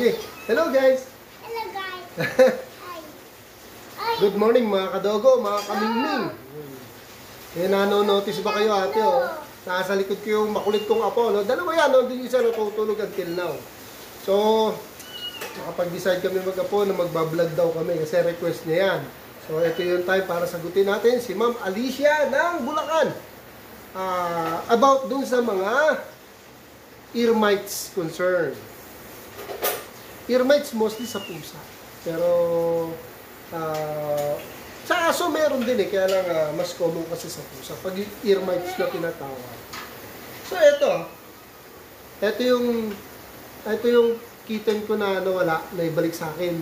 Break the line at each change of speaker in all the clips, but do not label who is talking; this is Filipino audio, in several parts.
Sige. Hello guys!
Hello guys.
Good morning mga kadogo, mga kamingming. Eh, nanonotice ba kayo ate oh? Nasa likod ko yung makulit kong apo. No? Dalawa yan, no? Hindi isa natutulog until now. So, nakapag-decide kami mag-apo na magbablog daw kami kasi request niya yan. So, ito yung time para sagutin natin si Ma'am Alicia ng Bulacan. About dun sa mga ear mites concern. Ear mites mostly sa pusa. Pero, sa aso meron din eh, kaya lang mas common kasi sa pusa. Pag ear mites na tinatawag. So, ito yung kitten ko na nawala, na ibalik sa akin.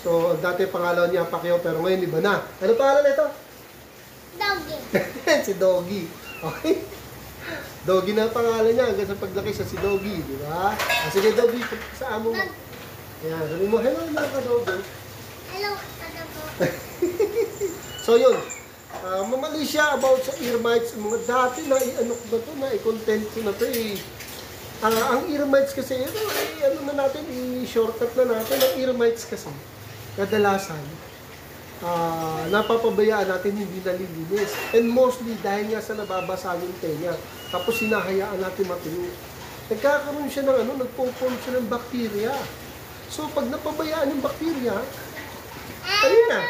So, dati pangalan niya Pacquiao, pero ngayon iba na. Ano pangalan nito?
Doggy.
Si Doggy. Okay? Doggy na pangalan niya, hanggang sa paglaki siya si Doggy, di ba? Sige Doggy, sa amo mo. Ayan, sabi mo, hello mga ka-Doggy.
Hello, ano po?
So yun, mamali siya about sa ear mites. Mga dati na i-ano ko na to, na i-content ko na to eh. Ang ear mites kasi, ano na natin, i-shortcut na natin. Ang ear mites kasi, kadalasan, napapabayaan natin hindi nalilinis. And mostly, dahil nga sa nababasa yung tenga, tapos sinahayaan natin matuyo. Nagkakaroon siya ng nagpo-form siya ng bacteria. So, pag napabayaan yung bacteria, ayun na.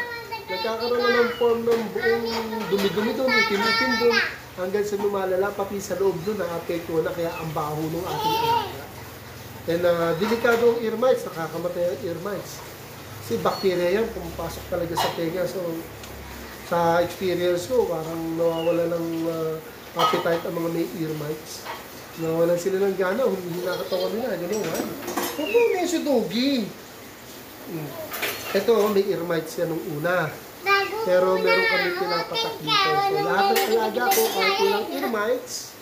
Nagkakaroon na ng form ng buong dumi-dumi doon, itim-itim doon, hanggang sa lumalala, pati sa loob doon, nakapekto na, kaya ang baho ng ating alaga. And delikado ang ear mites, nakakamatay ang ear mites. Kasi bacteria yan, pumapasok talaga sa tenga. So, sa experience ko, parang nawawala ng appetite ang mga may ear mites. Nawalan sila ng gana, hindi nakatawa nila, gano'n ha. Opo, may si Doggy. Ito, may ear mites yan nung una. Pero meron kami pinapatak dito. So, lahat ng alaga ko, kahit walang ear mites,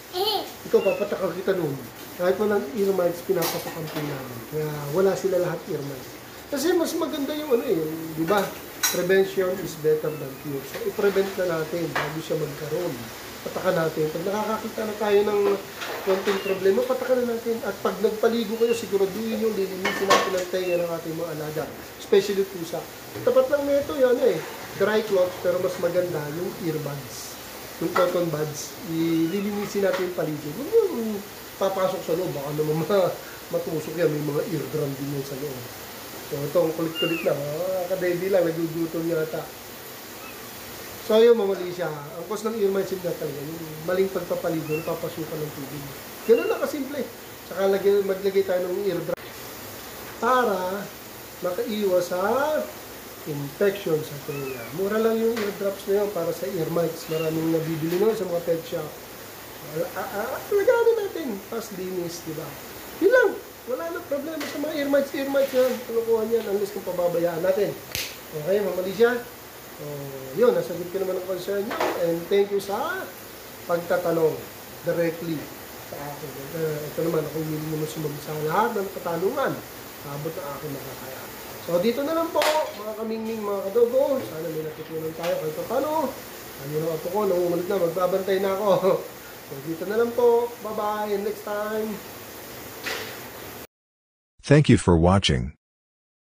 ito, papatak kita nun. Kahit walang ear mites, pinapatakan po namin. Kaya wala sila lahat ear mites. Kasi mas maganda yung di ba? Prevention is better than cure. So, i-prevent na natin bago siya magkaroon. Patakan natin. Pag nakakakita na tayo ng konting problema, patakan na natin. At pag nagpaligo kayo, siguraduhin nyo, lilinisin natin ang tenga ng ating mga alaga. Especially pusa. Tapat lang nito yan dry cloth, pero mas maganda yung earbuds. Yung cotton buds. Ililinisin natin yung paligid. Huwag yung papasok sa loob. Baka naman matusok yan. May mga eardrum din yan sa loob. So ito, ang kulit-kulit lang. Ka-baby lang, nagugutong yata. So yun, mamali siya. Ang cause ng ear mites yun na talaga. Yung maling pagpapaligo, papasukan ng tubig. Ganun lang kasimple. Saka maglagay tayo ng ear drop para makaiwas sa infection sa tenga. Mura lang yung ear drops na yun para sa ear mites. Maraming nabibili nun sa mga pet shop. Laganin natin. Tapos linis, di ba? Yun lang. Wala na problema sa mga ear mites. Ear mites yan. Tulukuhan yan unless kung pababayaan natin. Okay, mamali siya. Yun, nasagot ko naman ang concern nyo. And thank you sa pagtatanong directly sa akin. Ito naman, ako hindi naman sumagot sa lahat ng katanungan. Abot na aking makakaya. So, dito na lang po, mga kamingming, mga kadogo. Sana may natutunan tayo kahit paano. Ano naman po ko, nangungulit na, magbabantay na ako. So, dito na lang po. Bye-bye. Next time.
Thank you for watching.